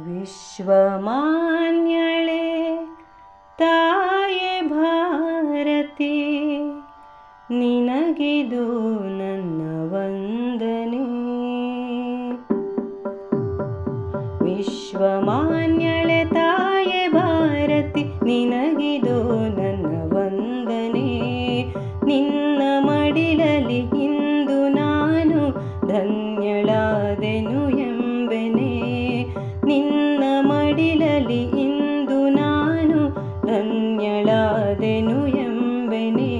ವಿಶ್ವಮಾನ್ಯಳೆ ತಾಯೆ ಭಾರತಿ, ನಿನಗಿದು ನನ್ನ ವಂದನೆ. ವಿಶ್ವಮಾನ್ಯಳೆ ತಾಯೆ ಭಾರತಿ, ನಿನಗಿದು ನನ್ನ ವಂದನೆ. ನಿನ್ನ ಮಡಿಲಲ್ಲಿ ಇಂದು ನಾನು ಧನ್ಯಳಾದೆನು ಎಂಬೆನೆ. ನಿನ್ನ ಮಡಿಲಲ್ಲಿ ಇಂದು ನಾನು ಧನ್ಯಳಾದೆನು ಎಂಬೆನೆ.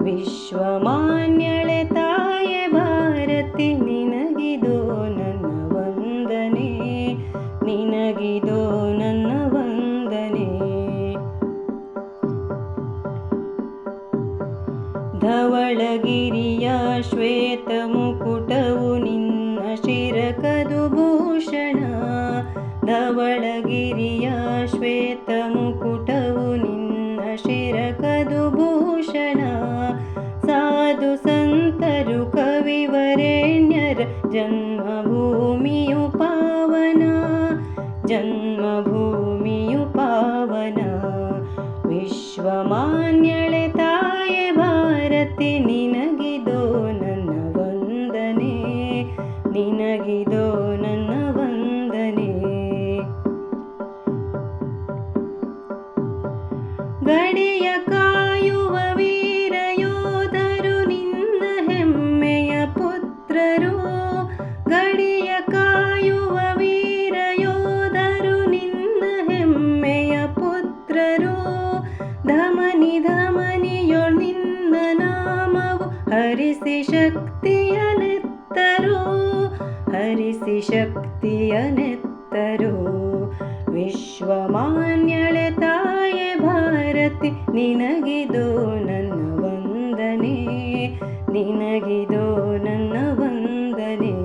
ವಿಶ್ವಮಾನ್ಯಳೆ ತಾಯೆ ಭಾರತಿ, ನಿನಗಿದು ನನ್ನ ವಂದನೆ. ನಿನಗಿದು ನನ್ನ ವಂದನೆ. ಧವಳಗಿರಿಯ ಶ್ವೇತ ಮುಕುಟವು ನಿನ್ನ ಶಿರಕದು ಭೂಷಣ. ಧವಳಗಿರಿಯ ಶ್ವೇತ ಮುಕುಟವು ನಿನ್ನ ಶಿರಕದು ಭೂಷಣ. ಸಾಧು ಸಂತರು ಕವಿವರೇಣ್ಯರ ಜನ್ಮಭೂಮಿಯು ಪಾವನ. ಜನ್ಮಭೂಮಿಯು ಪಾವನ. ವಿಶ್ವಮಾನ್ಯಳೆ ತಾಯೆ ಭಾರತಿ, ನಿನಗಿದು ನನ್ನ ವಂದನೆ. ನಿನಗಿದು ನನ್ನ ವಂದನೆ. ಗಡಿಯ ಕಾಯುವ ವೀರ ಯೋಧರು ನಿನ್ನ ಹೆಮ್ಮೆಯ ಪುತ್ರರು. ಗಡಿಯ ಕಾಯುವ ವೀರ ಯೋಧರು ನಿನ್ನ ಹೆಮ್ಮೆಯ ಪುತ್ರರು. ಧಮನಿ ಧಮನಿಯೊಳ್ ನಿನ್ನ ನಾಮವು ಹರಿಸಿ ಶಕ್ತಿಯ ನೆತ್ತರು. ಹರಿಸಿ ಶಕ್ತಿಯ ನೆತ್ತರು. ವಿಶ್ವಮಾನ್ಯಳೆ ತಾಯೆ ಭಾರತಿ, ನಿನಗಿದು ನನ್ನ ವಂದನೆ. ನಿನಗಿದು ನನ್ನ ವಂದನೆ.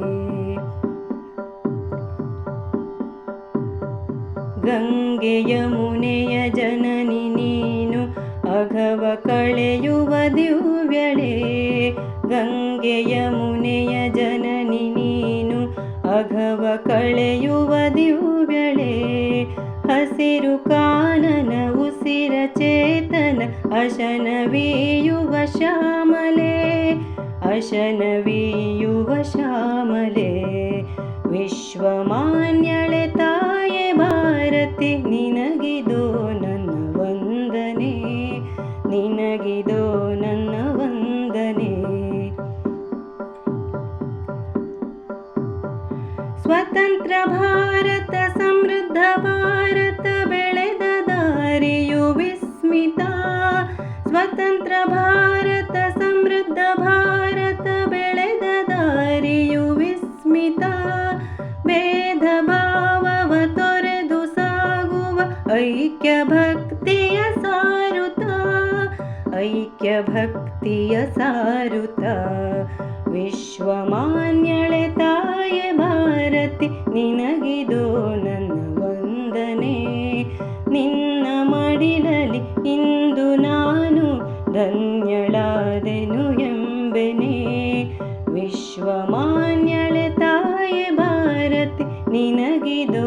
ಗಂಗೆ ಯಮುನೆಯ ಜನನಿ ನೀನು, ಅಘವ ಕಳೆಯುವ ದಿವ್ಯಳೆ. ಗಂಗೆ ಯಮುನೆಯ ಜನನಿ ನೀನು, ಅಘವ ಕಳೆಯುವ ದಿವ್ಯಳೆ. ಹಸಿರು ಕಾನನ ಉಸಿರ ಚೇತನ, ಅಶನವೀಯುವ ಶ್ಯಾಮಲೆ. ಅಶನವೀಯುವ ಶ್ಯಾಮಲೆ. ವಿಶ್ವಮಾನ್ಯಳೆ ತಾಯೆ ಭಾರತಿ, ನಿನಗಿದು ನನ್ನ ವಂದನೆ. ನಿನಗಿದು ನನ್ನ ವಂದನೆ. ಸ್ವತಂತ್ರ ಭಾರತ ಸಮೃದ್ಧ ಭಾರತ ಬೆಳೆದ ದಾರಿಯು ವಿಸ್ಮಿತ. ಸ್ವತಂತ್ರ ಭಾರತ ಸಮೃದ್ಧ ಭಾರತ ಬೆಳೆದ ದಾರಿಯು ವಿಸ್ಮಿತ. ಭೇದ ಭಾವವ ತೊರೆದು ಸಾಗುವ ಐಕ್ಯ ಭಕ್ತಿಯ ಸಾರುತ್ತ. ಐಕ್ಯ ಭಕ್ತಿಯ ಸಾರುತ್ತ. ವಿಶ್ವಮಾನ್ಯಳೆ ತಾಯೆ ಭಾರತಿ, ನಿನಗಿದು ನನ್ನ ವಂದನೆ. ನಿನ್ನ ಮಡಿಲಲ್ಲಿ ಇಂದು ನಾನು ಧನ್ಯಳಾದೆನು ಎಂಬೆನೆ. ವಿಶ್ವಮಾನ್ಯಳೆ ತಾಯೆ ಭಾರತಿ, ನಿನಗಿದು